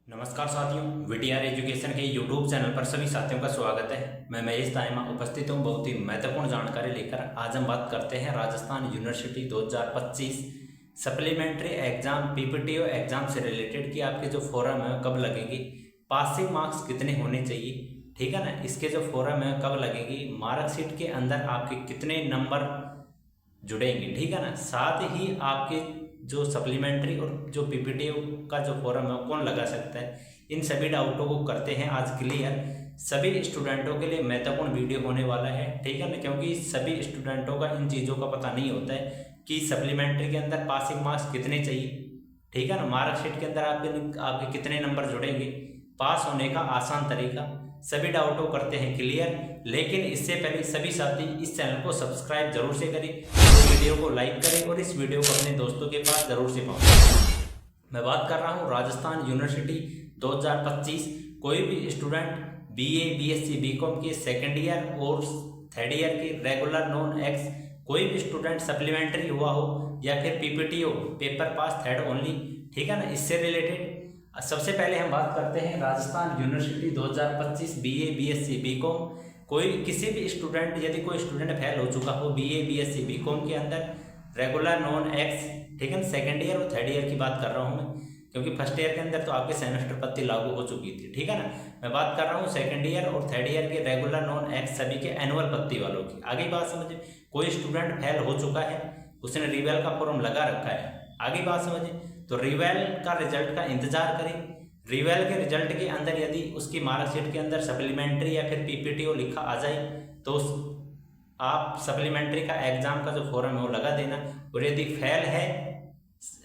नमस्कार साथियों, VTR education के यूट्यूब चैनल पर सभी साथियों का स्वागत है। मैं महेश दाइमा उपस्थित हूँ बहुत ही महत्वपूर्ण जानकारी लेकर। आज हम बात करते हैं राजस्थान यूनिवर्सिटी 2025 सप्लीमेंट्री एग्जाम पीपीटीओ एग्जाम से रिलेटेड कि आपके जो फॉर्म है कब लगेगी, पासिंग मार्क्स कितने होने चाहिए, ठीक है ना। इसके जो फॉर्म है कब लगेगी, मार्कशीट के अंदर आपके कितने नंबर जुड़ेंगे, ठीक है ना। साथ ही आपके जो सप्लीमेंट्री और जो पीपीटीओ का जो फॉर्म है कौन लगा सकता है, इन सभी डाउटों को करते हैं आज क्लियर। सभी स्टूडेंटों के लिए महत्वपूर्ण वीडियो होने वाला है, ठीक है ना, क्योंकि सभी स्टूडेंटों का इन चीज़ों का पता नहीं होता है कि सप्लीमेंट्री के अंदर पासिंग मार्क्स कितने चाहिए, ठीक है ना। मार्कशीट के अंदर आपके कितने नंबर जुड़ेंगे, पास होने का आसान तरीका, सभी डाउटों करते हैं क्लियर। लेकिन इससे पहले सभी साथी इस चैनल को सब्सक्राइब जरूर से करें, इस वीडियो को लाइक करें और इस वीडियो को अपने दोस्तों के पास जरूर से पहुंचाएं। मैं बात कर रहा हूं राजस्थान यूनिवर्सिटी 2025। कोई भी स्टूडेंट बीए, बीएससी, बीकॉम के सेकेंड ईयर और थर्ड ईयर के रेगुलर नॉन एक्स, कोई भी स्टूडेंट सप्लीमेंट्री हुआ हो या फिर पीपीटीओ पेपर पास थर्ड ओनली, ठीक है ना, इससे रिलेटेड सबसे पहले हम बात करते हैं Rajasthan university 2025 BA, BSc, BCom. कोई किसी भी स्टूडेंट, यदि कोई स्टूडेंट फेल हो चुका हो बीए, बीएससी, बीकॉम के अंदर रेगुलर नॉन एक्स, ठीक है ना, सेकेंड ईयर और थर्ड ईयर की बात कर रहा हूँ मैं, क्योंकि फर्स्ट ईयर के अंदर तो आपके सेमेस्टर पत्ती लागू हो चुकी थी, ठीक है ना। मैं बात कर रहा हूँ सेकेंड ईयर और थर्ड ईयर के रेगुलर नॉन एक्स सभी के एनुअल पत्ती वालों की। आगे बात समझे, कोई स्टूडेंट फेल हो चुका है, उसने रिवेल का फॉर्म लगा रखा है, आगे बात समझे, तो रिवेल का रिजल्ट का इंतजार करें। रिवेल के रिजल्ट के अंदर यदि उसकी मार्कशीट के अंदर सप्लीमेंट्री या फिर पीपीटीओ लिखा आ जाए तो आप सप्लीमेंट्री का एग्जाम का जो फॉर्म है वो लगा देना। और यदि फेल है,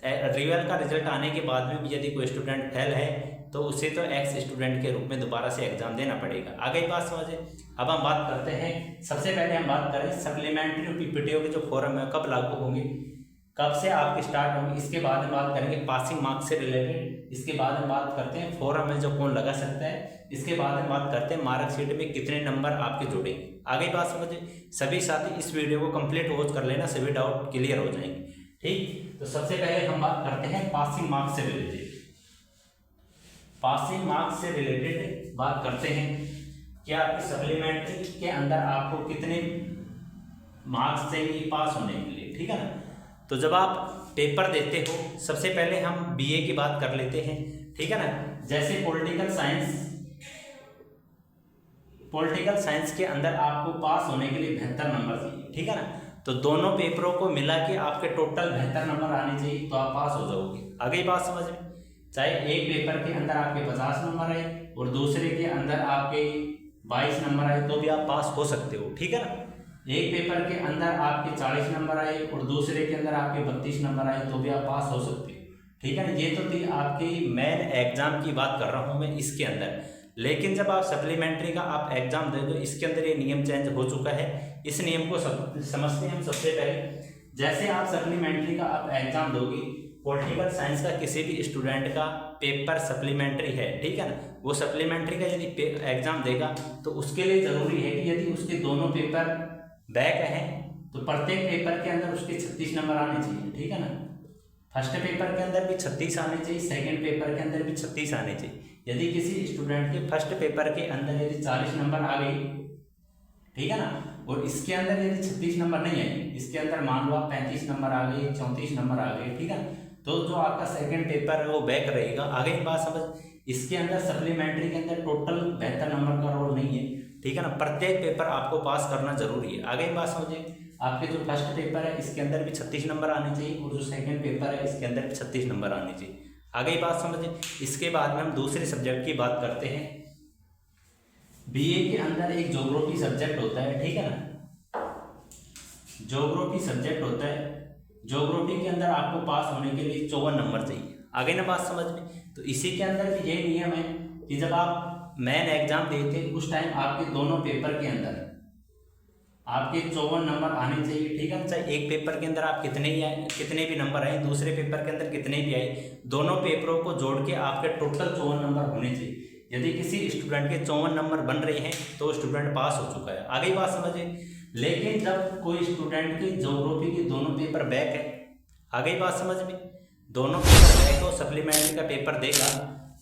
रिवेल का रिजल्ट आने के बाद में भी यदि कोई स्टूडेंट फेल है तो उसे तो एक्स स्टूडेंट के रूप में दोबारा से एग्जाम देना पड़ेगा। आगे बात समझे। अब हम बात करते हैं, सबसे पहले हम बात करें सप्लीमेंट्री और पीपीटीओ के जो फॉर्म है कब लागू होंगे, कब से आपके स्टार्ट होंगे। इसके बाद हम बात करेंगे पासिंग मार्क्स से रिलेटेड। इसके बाद हम बात करते हैं फॉर्म में जो कौन लगा सकता है। इसके बाद हम बात करते हैं मार्कशीट में कितने नंबर आपके जुड़ेंगे। आगे बात समझे। सभी साथी इस वीडियो को कंप्लीट वॉच कर लेना, सभी डाउट क्लियर हो जाएंगे, ठीक। तो सबसे पहले हम बात करते हैं पासिंग मार्क्स से रिलेटेड। पासिंग मार्क्स से रिलेटेड बात करते हैं कि आपकी सप्लीमेंट्री के अंदर आपको कितने मार्क्स चाहिए पास होने के लिए, ठीक है ना। तो जब आप पेपर देते हो, सबसे पहले हम बीए की बात कर लेते हैं, ठीक है ना। जैसे पॉलिटिकल साइंस के अंदर आपको पास होने के लिए 72 नंबर चाहिए, ठीक है ना। तो दोनों पेपरों को मिला के आपके टोटल 72 नंबर आने चाहिए तो आप पास हो जाओगे। आगे बात समझ में, चाहे एक पेपर के अंदर आपके 50 नंबर आए और दूसरे के अंदर आपके 22 नंबर आए तो भी आप पास हो सकते हो, ठीक है ना। एक पेपर के अंदर आपके 40 नंबर आए और दूसरे के अंदर आपके 32 नंबर आए तो भी आप पास हो सकते हो, ठीक है ना। ये तो थी आपकी मेन एग्जाम की बात कर रहा हूँ मैं इसके अंदर। लेकिन जब आप सप्लीमेंट्री का आप एग्जाम दे दो, इसके अंदर ये नियम चेंज हो चुका है। इस नियम को समझते हैं हम सबसे पहले। जैसे आप सप्लीमेंट्री का आप एग्जाम दोगे, पॉलिटिकल साइंस का किसी भी स्टूडेंट का पेपर सप्लीमेंट्री है, ठीक है ना, वो सप्लीमेंट्री का यदि एग्जाम देगा तो उसके लिए जरूरी है कि यदि उसके दोनों पेपर बैक है तो प्रत्येक पेपर के अंदर उसके 36 नंबर आने चाहिए, ठीक है ना। फर्स्ट पेपर के अंदर भी 36 आने चाहिए, सेकंड पेपर के अंदर भी 36 आने चाहिए। यदि किसी स्टूडेंट के फर्स्ट पेपर के अंदर यदि 40 नंबर आ गई, ठीक है ना, और इसके अंदर यदि 36 नंबर नहीं आए, इसके अंदर मान लो आप 35 नंबर आ गए, 34 नंबर आ गए, ठीक है, तो जो आपका सेकंड पेपर है वो बैक रहेगा। आगे की बात समझ। इसके अंदर सप्लीमेंट्री के अंदर टोटल 72 नंबर का रोल नहीं है, ठीक है ना। प्रत्येक पेपर आपको पास करना जरूरी है। आगे बात समझिए। आपके जो फर्स्ट पेपर है इसके अंदर भी 36 नंबर आने चाहिए और जो सेकंड पेपर है इसके अंदर भी 36 नंबर आने चाहिए। आगे बात समझिए। इसके बाद में हम दूसरे सब्जेक्ट की बात करते हैं। बीए के अंदर एक ज्योग्राफी सब्जेक्ट होता है, ठीक है ना, ज्योग्राफी सब्जेक्ट होता है। ज्योग्राफी के अंदर आपको पास होने के लिए 54 नंबर चाहिए। आगे ना बात समझ में। तो इसी के अंदर भी यही नियम है कि जब आप मेन एग्जाम देते उस टाइम आपके दोनों पेपर के अंदर आपके 54 नंबर आने चाहिए, ठीक है। चाहे एक पेपर के अंदर आप कितने भी नंबर आए, दूसरे पेपर के अंदर कितने भी आए, दोनों पेपरों को जोड़ के आपके टोटल 54 नंबर होने चाहिए। यदि किसी स्टूडेंट के 54 नंबर बन रहे हैं तो स्टूडेंट पास हो चुका है। आगे बात समझिए। लेकिन जब कोई स्टूडेंट की ज्योग्राफी के दोनों पेपर बैक है, आगे बात समझ में, दोनों पेपर बैक हो, सप्लीमेंट्री का पेपर देगा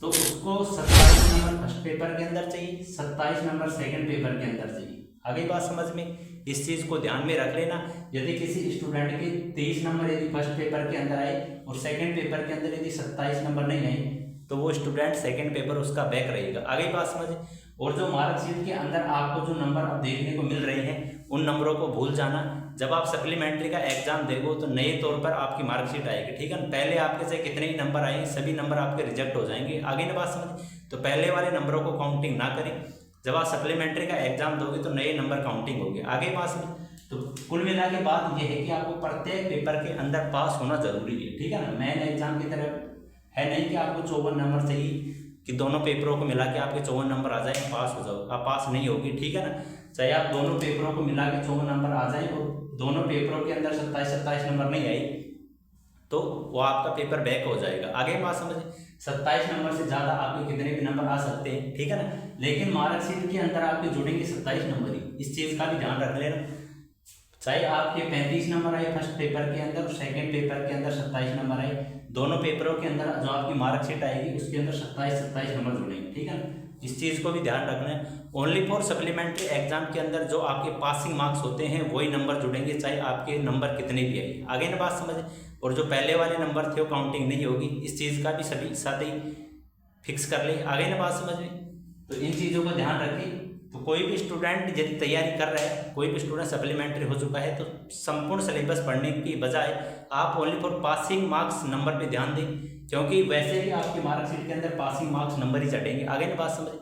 तो उसको 27 नंबर फर्स्ट पेपर के अंदर चाहिए, 27 नंबर सेकंड पेपर के अंदर चाहिए। आगे बात समझ में, इस चीज़ को ध्यान में रख लेना। यदि किसी स्टूडेंट के 23 नंबर यदि फर्स्ट पेपर के अंदर आए और सेकंड पेपर के अंदर यदि 27 नंबर नहीं आए तो वो स्टूडेंट सेकंड पेपर उसका बैक रहेगा। आगे बात समझ। और जो मार्कशीट के अंदर आपको जो नंबर अब देखने को मिल रहे हैं उन नंबरों को भूल जाना। जब आप सप्लीमेंट्री का एग्जाम देगो तो नए तौर पर आपकी मार्कशीट आएगी, ठीक है। पहले आपके से कितने ही नंबर आए सभी नंबर आपके रिजेक्ट हो जाएंगे। आगे ना बात समझ। तो पहले वाले नंबरों को काउंटिंग ना करें, जब आप सप्लीमेंट्री का एग्जाम दोगे तो नए नंबर काउंटिंग होगी। आगे बात समझ। तो कुल मिला के बात यह है कि आपको प्रत्येक पेपर के अंदर पास होना जरूरी है, ठीक है ना। मेन एग्जाम की तरह है नहीं कि आपको 54 नंबर चाहिए कि दोनों पेपरों को मिला के आपके 54 नंबर आ जाए पास हो जाओ, आप पास नहीं होगी, ठीक है ना। चाहे आप दोनों पेपरों को मिला के 54 नंबर आ जाए और दोनों पेपरों के अंदर 27 नंबर नहीं आए तो वो आपका पेपर बैक हो जाएगा। आगे बात समझे। 27 नंबर से ज़्यादा आपके कितने भी नंबर आ सकते हैं, ठीक है ना, लेकिन मार्कशीट के अंदर आपके जुड़ेंगे 27 नंबर ही। इस चीज़ का भी ध्यान रख लेना। चाहे आपके 35 नंबर आए फर्स्ट पेपर के अंदर और सेकेंड पेपर के अंदर 27 नंबर आए, दोनों पेपरों के अंदर जो आपकी मार्कशीट आएगी उसके अंदर 27 नंबर जुड़ेंगे, ठीक है ना। इस चीज़ को भी ध्यान रखना है। ओनली फॉर सप्लीमेंट्री एग्जाम के अंदर जो आपके पासिंग मार्क्स होते हैं वही नंबर जुड़ेंगे, चाहे आपके नंबर कितने भी आए। आगे ना बात समझे। और जो पहले वाले नंबर थे वो काउंटिंग नहीं होगी, इस चीज़ का भी सभी साथ ही फिक्स कर ले। आगे ना बात समझ में। तो इन चीज़ों का ध्यान रखें। तो कोई भी स्टूडेंट यदि तैयारी कर रहा है, कोई भी स्टूडेंट सप्लीमेंट्री हो चुका है तो संपूर्ण सिलेबस पढ़ने की बजाय आप only for passing marks number पे ध्यान दें, क्योंकि वैसे भी आपकी मार्कशीट के अंदर पासिंग मार्क्स नंबर ही चढ़ेंगे। आगे ना बात समझ।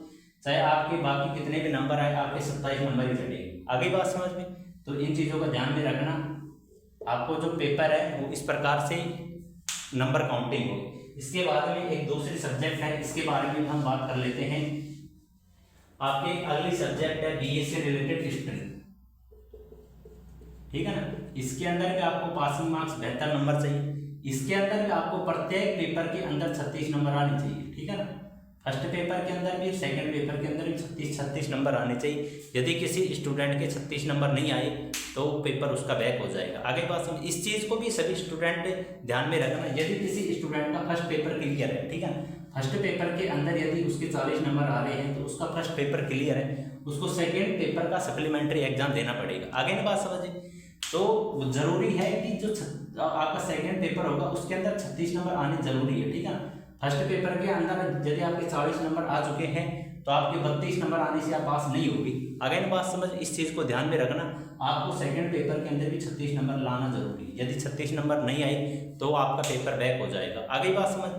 चाहे आपके बाकी कितने भी नंबर आए आपके 27 नंबर ही चढ़ेंगे। आगे बात समझ में। तो इन चीज़ों का ध्यान में रखना। आपको जो पेपर है वो इस प्रकार से नंबर काउंटिंग होगी। इसके बाद में एक दूसरी सब्जेक्ट है, इसके बारे में हम बात कर लेते हैं। आपके अगली सब्जेक्ट है बीए से रिलेटेड हिस्ट्री, ठीक है ना। इसके अंदर भी आपको पासिंग मार्क्स 72 नंबर चाहिए। इसके अंदर भी आपको प्रत्येक पेपर के अंदर 36 नंबर आने चाहिए, ठीक है ना। फर्स्ट पेपर के अंदर भी सेकंड पेपर के अंदर भी 36 नंबर आने चाहिए। यदि किसी स्टूडेंट के 36 नंबर नहीं आए तो पेपर उसका बैक हो जाएगा। आगे बात समझ। इस चीज़ को भी सभी स्टूडेंट ध्यान में रखना। यदि किसी स्टूडेंट का फर्स्ट पेपर क्लियर है, ठीक है ना, फर्स्ट पेपर के अंदर यदि उसके 40 नंबर आ रहे हैं तो उसका फर्स्ट पेपर क्लियर है, उसको सेकेंड पेपर का सप्लीमेंट्री एग्जाम देना पड़ेगा। आगे ना बात समझिए। तो जरूरी है कि जो आपका सेकेंड पेपर होगा उसके अंदर 36 नंबर आने जरूरी है, ठीक है ना। फर्स्ट पेपर के अंदर यदि आपके 40 नंबर आ चुके हैं तो आपके 32 नंबर आने से आप पास नहीं होगी। आगे ना बात समझ। इस चीज़ को ध्यान में रखना। आपको सेकंड पेपर के अंदर भी 36 नंबर लाना जरूरी है। यदि 36 नंबर नहीं आए तो आपका पेपर बैक हो जाएगा। आगे बात समझ।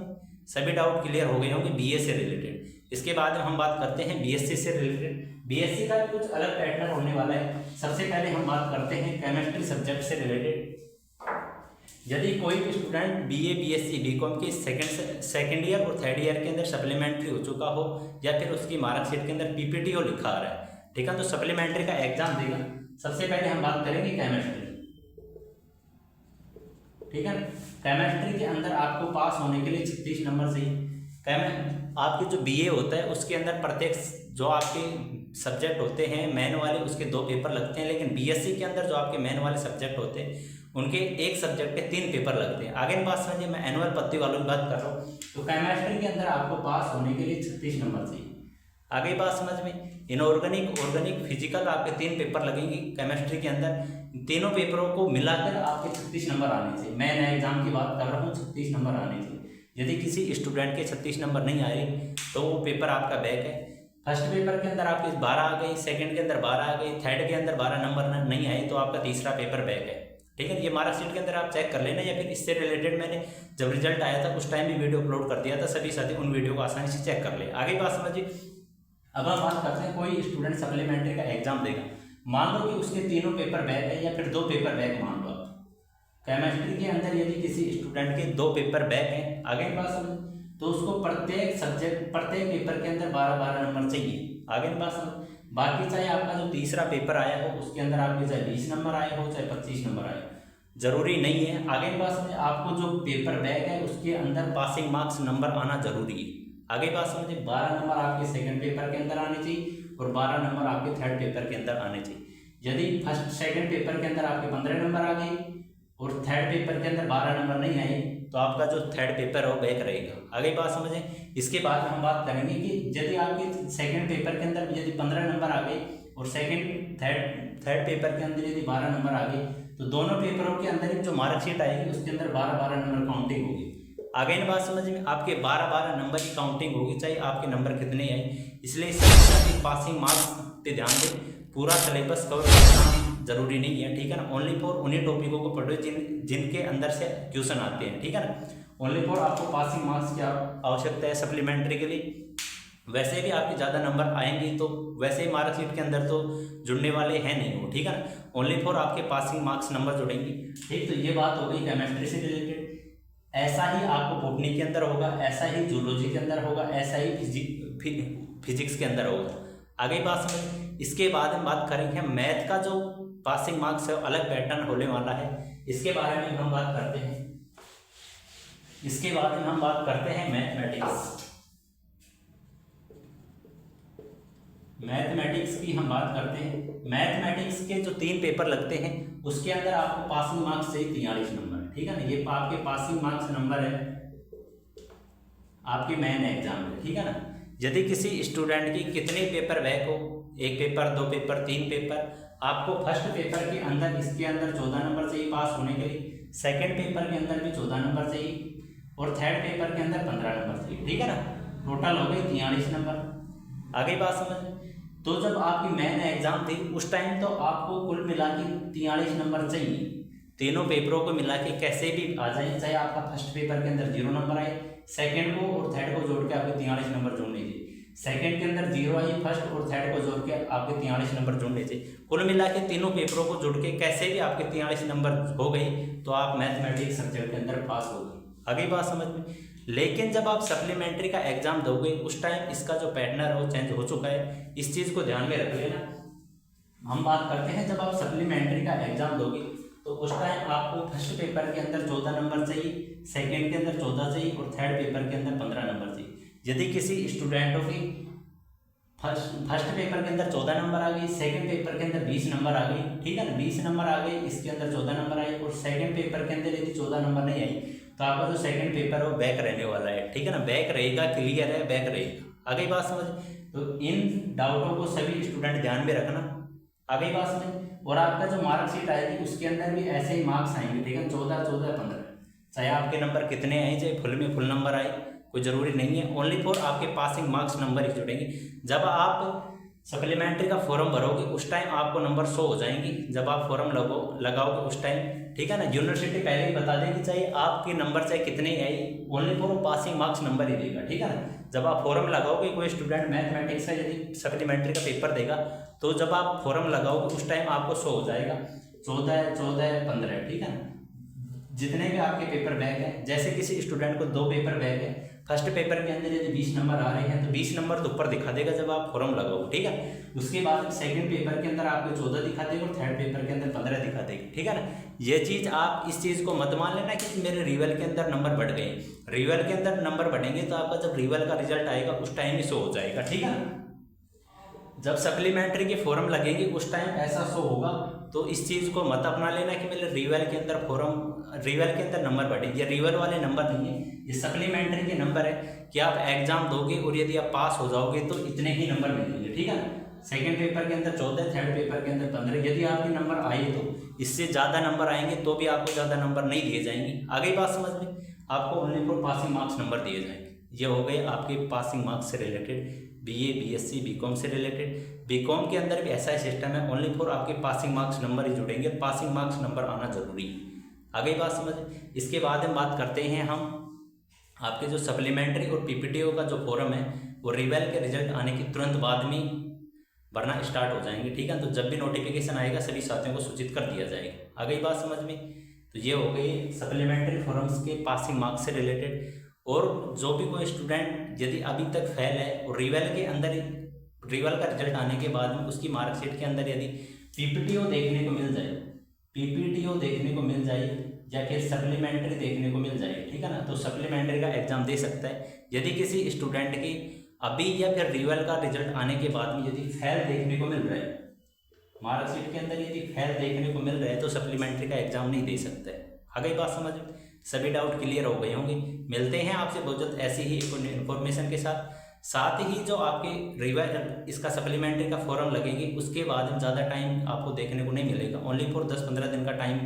सभी डाउट क्लियर हो गए होंगे बीए से रिलेटेड। इसके बाद हम बात करते हैं बीएससी से रिलेटेड। बीएससी का भी कुछ अलग पैटर्न होने वाला है। सबसे पहले हम बात करते हैं केमिस्ट्री सब्जेक्ट से रिलेटेड। यदि कोई भी स्टूडेंट बीए बीएससी बीकॉम के सेकंड ईयर और थर्ड ईयर के अंदर सप्लीमेंट्री हो चुका हो या फिर उसकी मार्कशीट के अंदर पीपीटी हो लिखा आ रहा है, ठीक है, तो सप्लीमेंट्री का एग्जाम देगा। सबसे पहले हम बात करेंगे केमिस्ट्री, ठीक है। केमिस्ट्री के अंदर आपको पास होने के लिए 36 नंबर चाहिए। आपके जो बीए होता है उसके अंदर प्रत्येक जो आपके सब्जेक्ट होते हैं मेन वाले उसके 2 पेपर लगते हैं, लेकिन बीएससी के अंदर जो आपके मेन वाले सब्जेक्ट होते हैं उनके एक सब्जेक्ट के 3 पेपर लगते हैं। आगे बात समझिए। मैं एनुअल पत्ती वालों की बात कर रहा हूँ। तो केमिस्ट्री के अंदर आपको पास होने के लिए 36 नंबर चाहिए। आगे बात समझ में। इनऑर्गेनिक, ऑर्गेनिक, फिजिकल आपके 3 पेपर लगेंगे केमिस्ट्री के अंदर। तीनों पेपरों को मिलाकर आपके 36 नंबर आने चाहिए। मैं नए एग्जाम की बात कर रहा हूँ, 36 नंबर आने चाहिए। यदि किसी स्टूडेंट के 36 नंबर नहीं आए तो वो पेपर आपका बैक है। फर्स्ट पेपर के अंदर आपके 12 आ गई, सेकंड के अंदर 12 आ गई, थर्ड के अंदर 12 नंबर नहीं आए तो आपका तीसरा पेपर बैक है, ठीक है। ये मार्कशीट के अंदर आप चेक कर लेना, या फिर इससे रिलेटेड मैंने जब रिजल्ट आया था उस टाइम भी वीडियो अपलोड कर दिया था, सभी साथी उन वीडियो को आसानी से चेक कर ले। आगे बात समझिए। अब हम बात करते हैं कोई स्टूडेंट सप्लीमेंट्री का एग्जाम देगा, मान लो कि उसके 3 पेपर बैक है या फिर 2 पेपर बैक मान लो। केमिस्ट्री के अंदर यदि किसी स्टूडेंट के 2 पेपर बैक हैं, आगे बात समझ, तो उसको प्रत्येक सब्जेक्ट प्रत्येक पेपर के अंदर 12-12 नंबर चाहिए। आगे बात समझ। बाकी चाहे आपका जो तीसरा पेपर आया हो उसके अंदर आपके चाहे 20 नंबर आए हो चाहे 25 नंबर आए, जरूरी नहीं है। आगे बात समझे। आपको जो पेपर बैक है उसके अंदर पासिंग मार्क्स नंबर आना जरूरी है। आगे बात समझे। 12 नंबर आपके सेकंड पेपर के अंदर आने चाहिए और 12 नंबर आपके थर्ड पेपर के अंदर आने चाहिए। यदि फर्स्ट सेकंड पेपर के अंदर आपके 15 नंबर आ गए और थर्ड पेपर के अंदर 12 नंबर नहीं आए तो आपका जो थर्ड पेपर है वो बैक रहेगा। आगे बात समझें। इसके बाद हम बात करेंगे कि यदि आपके सेकंड पेपर के अंदर यदि 15 नंबर आ गए और थर्ड पेपर के अंदर यदि 12 नंबर आ गए तो दोनों पेपरों के अंदर जो मार्कशीट आएगी उसके अंदर 12-12 नंबर काउंटिंग होगी। आगे इन बात समझ में, आपके 12-12 नंबर की काउंटिंग होगी चाहे आपके नंबर कितने आए। इसलिए सभी पासिंग मार्क्स पे ध्यान दें। पूरा सिलेबस कवर करना जरूरी नहीं है, ठीक है ना। ओनली फॉर उन्हीं टॉपिकों को पढ़ो जिनके अंदर से क्वेश्चन आते हैं, ठीक है ना। ओनली फॉर आपको पासिंग मार्क्स की आवश्यकता है सप्लीमेंट्री के लिए। वैसे भी आपके ज़्यादा नंबर आएंगे तो वैसे ही मार्कशीट के अंदर तो जुड़ने वाले हैं नहीं वो, ठीक है ना। ओनली फॉर आपके पासिंग मार्क्स नंबर जुड़ेंगे, ठीक। तो ये बात हो गई केमिस्ट्री से रिलेटेड। ऐसा ही आपको बॉटनी के अंदर होगा, ऐसा ही जूलॉजी के अंदर होगा, ऐसा ही फिजिक्स के अंदर होगा। आगे बात समझ। इसके बाद हम बात करेंगे मैथ का जो पासिंग मार्क्स है अलग पैटर्न होने वाला है, इसके बारे में हम बात करते हैं। इसके बाद हम बात करते हैं मैथमेटिक्स की हम बात करते हैं। मैथमेटिक्स के जो 3 पेपर लगते हैं उसके अंदर आपको पासिंग मार्क्स से 43 नंबर, ठीक है ना। ये आपके पासिंग मार्क्स नंबर है आपके मेन एग्जाम में, ठीक है ना। यदि किसी स्टूडेंट की कितने पेपर बैक हो, 1 पेपर 2 पेपर 3 पेपर, आपको फर्स्ट पेपर के अंदर इसके अंदर 14 नंबर चाहिए पास होने के लिए, सेकंड पेपर के अंदर भी 14 नंबर चाहिए और थर्ड पेपर के अंदर 15 नंबर चाहिए, ठीक है ना। टोटल हो गए 43 नंबर। आगे बात समझ। तो जब आपकी मेन एग्जाम थी उस टाइम तो आपको कुल मिला के 43 नंबर चाहिए। तीनों पेपरों को मिला के कैसे भी आ जाए, चाहे आपका फर्स्ट पेपर के अंदर 0 नंबर आए, सेकंड को और थर्ड को जोड़ के आपके 43 नंबर जोड़ने चाहिए। सेकंड के अंदर 0 आई फर्स्ट और थर्ड को जोड़ के आपके 43 नंबर जोड़ने चाहिए। कुल मिला के तीनों पेपरों को जोड़ के कैसे भी आपके 43 नंबर हो गई तो आप मैथमेटिक्स सब्जेक्ट के अंदर पास हो गए। आगे बात समझ में। लेकिन जब आप सप्लीमेंट्री का एग्जाम दोगे उस टाइम इसका जो पैटर्न है वो चेंज हो चुका है, इस चीज़ को ध्यान में रख लेना। हम बात करते हैं जब आप सप्लीमेंट्री का एग्जाम दोगे तो उस टाइम आपको फर्स्ट पेपर के अंदर 14 नंबर चाहिए, सेकंड के अंदर 14 चाहिए और थर्ड पेपर के अंदर 15 नंबर चाहिए। यदि किसी स्टूडेंटों की फर्स्ट पेपर के अंदर 14 नंबर आ गई, सेकंड पेपर के अंदर 20 नंबर आ गई, ठीक है ना, 20 नंबर आ गई, इसके अंदर 14 नंबर आई और सेकंड पेपर के अंदर यदि 14 नंबर नहीं आई तो आपका जो सेकंड पेपर है वो बैक रहने वाला है, ठीक है ना। बैक रहेगा, क्लियर है, बैक रहेगा। आगे बात समझ। तो इन डाउटों को सभी स्टूडेंट ध्यान में रखना। आगे बात समझ। और आपका जो मार्कशीट आएगी उसके अंदर भी ऐसे ही मार्क्स आएंगे, ठीक है, 14, 14, 15, चाहे आपके नंबर कितने आए, चाहे फुल में फुल नंबर आए, कोई ज़रूरी नहीं है। ओनली फॉर आपके पासिंग मार्क्स नंबर ही जुड़ेंगे। जब आप सप्लीमेंट्री का फॉर्म भरोगे उस टाइम आपको नंबर 100 हो जाएंगी, जब आप फॉर्म लगाओगे उस टाइम, ठीक है ना। यूनिवर्सिटी पहले ही बता देगी चाहे आपके नंबर चाहे कितने आई, only for passing marks number ही देगा, ठीक है ना। जब आप फॉर्म लगाओगे, कोई स्टूडेंट मैथमेटिक्स का यदि सप्लीमेंट्री का पेपर देगा तो जब आप फॉर्म लगाओगे उस टाइम आपको 100 हो जाएगा, 14, 14, 15, ठीक है ना। जितने भी आपके पेपर बैक है, जैसे किसी स्टूडेंट को 2 पेपर बैक है, फर्स्ट पेपर के अंदर यदि 20 नंबर आ रहे हैं तो 20 नंबर तो ऊपर दिखा देगा जब आप फॉर्म लगाओगे, ठीक है। उसके बाद सेकंड पेपर के अंदर आपको 14 दिखा देगा और थर्ड पेपर के अंदर 15 दिखा देगा, ठीक है ना। ये चीज़ आप इस चीज़ को मत मान लेना कि मेरे रिवल के अंदर नंबर बढ़ गए। रिवल के अंदर नंबर बढ़ेंगे तो आपका जब रिवल का रिजल्ट आएगा उस टाइम ही 100 हो जाएगा, ठीक है ना। जब सप्लीमेंट्री के फॉर्म लगेंगे उस टाइम ऐसा 100 होगा। तो इस चीज़ को मत अपना लेना कि मेरे रिवल के अंदर नंबर बढ़े, ये रिवल वाले नंबर नहीं है, ये सप्लीमेंट्री के नंबर है कि आप एग्जाम दोगे और यदि आप पास हो जाओगे तो इतने ही नंबर मिलेंगे, ठीक है ना। सेकंड पेपर के अंदर 14, थर्ड पेपर के अंदर 15, यदि आपके नंबर आए तो इससे ज़्यादा नंबर आएंगे तो भी आपको ज़्यादा नंबर नहीं दिए जाएंगे। आगे बात समझ में। आपको only for passing marks number दिए जाएंगे। ये हो गए आपके पासिंग मार्क्स से रिलेटेड, BA, BSc, BCom से रिलेटेड। BCom के अंदर भी ऐसा ही सिस्टम है, ओनली फॉर आपके पासिंग मार्क्स नंबर ही जुड़ेंगे, पासिंग मार्क्स नंबर आना जरूरी है। आगे बात समझ। इसके बाद हम बात करते हैं हम आपके जो सप्लीमेंट्री और PPTO का जो फॉर्म है वो रिवेल के रिजल्ट आने के तुरंत बाद में भरना स्टार्ट हो जाएंगे, ठीक है। तो जब भी नोटिफिकेशन आएगा सभी साथियों को सूचित कर दिया जाएगा। आगे बात समझ में। तो ये हो गई सप्लीमेंट्री फॉर्म्स के पासिंग मार्क्स से रिलेटेड। और जो भी कोई स्टूडेंट यदि अभी तक फेल है और रिवेल के अंदर रिवेल का रिजल्ट आने के बाद में उसकी मार्कशीट के अंदर यदि PPTO देखने को मिल जाए या फिर सप्लीमेंट्री देखने को मिल जाए, ठीक है ना, तो सप्लीमेंट्री का एग्जाम दे सकता है। यदि किसी स्टूडेंट की अभी या फिर रिवेल का रिजल्ट आने के बाद में यदि फेल देखने को मिल रहा है, मार्कशीट के अंदर यदि फेल देखने को मिल रहा है तो सप्लीमेंट्री का एग्जाम नहीं दे सकता है। आ गई बात समझ में? सभी डाउट क्लियर हो गए होंगे। मिलते हैं आपसे बहुत जल्द ऐसी ही एक इन्फॉर्मेशन के साथ ही जो आपके रिवाइज इसका सप्लीमेंट्री का फॉर्म लगेगी उसके बाद में ज़्यादा टाइम आपको देखने को नहीं मिलेगा, ओनली फॉर 10-15 दिन का टाइम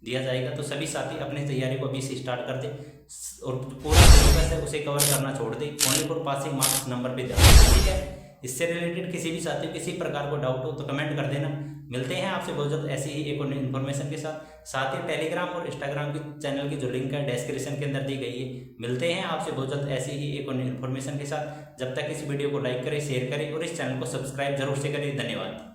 दिया जाएगा। तो सभी साथी अपनी तैयारी को अभी से स्टार्ट कर दे और पूरा सिलेबस है उसे कवर करना छोड़ दे, only for passing marks number पे ध्यान दें, ठीक है। इससे रिलेटेड किसी भी साथी किसी प्रकार को डाउट हो तो कमेंट कर देना। मिलते हैं आपसे बहुत जल्द ऐसी ही एक और इन्फॉर्मेशन के साथ ही टेलीग्राम और इंस्टाग्राम की चैनल की जो लिंक है डिस्क्रिप्शन के अंदर दी गई है। मिलते हैं आपसे बहुत जल्द ऐसी ही एक और इन्फॉर्मेशन के साथ। जब तक इस वीडियो को लाइक करें, शेयर करें और इस चैनल को सब्सक्राइब जरूर से करें। धन्यवाद।